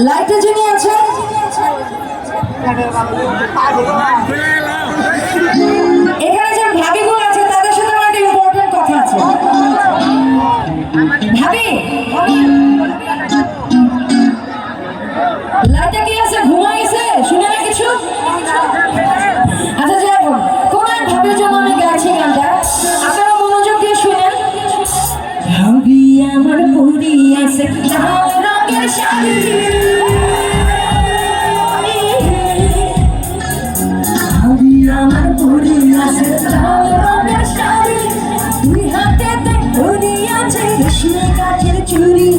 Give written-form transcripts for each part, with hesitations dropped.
লাইটে যিনি আছেন এখানে যে ভাবিগুলো আছে তাদের সাথে আমার একটা ইম্পর্টেন্ট কথা আছে। ভাবি লাইটে কি আছে, ঘুমাই গেছে, শুনে না কিছু? আচ্ছা যাই হোক, কোন এক ভাবির জন্য আমি গাইছি গানটা, আপনারা মনোযোগ দিয়ে শুনেন। ভাবি আমার পরি আছে লাল রঙের শাড়ি, আমার পরি আছে লাল রঙের শাড়ি, দুই হাতেতে ঘড়ি আছে রেশমি কাঠের চুড়ি,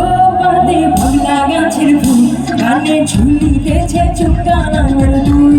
ও পাতে ভোলা গাছের ফুল, কানে ঝুলিতেছে চুকান আমার দুল।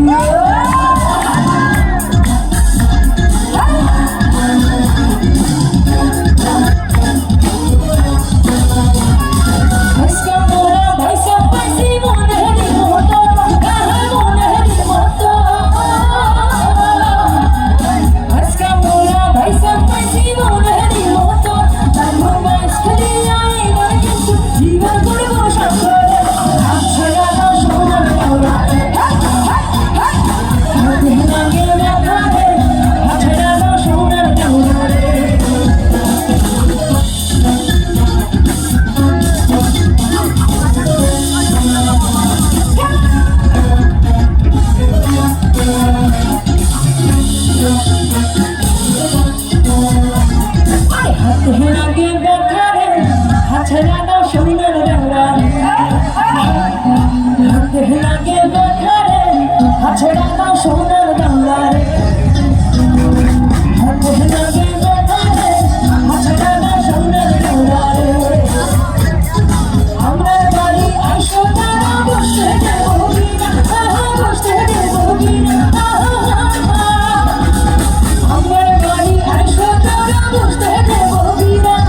Bobina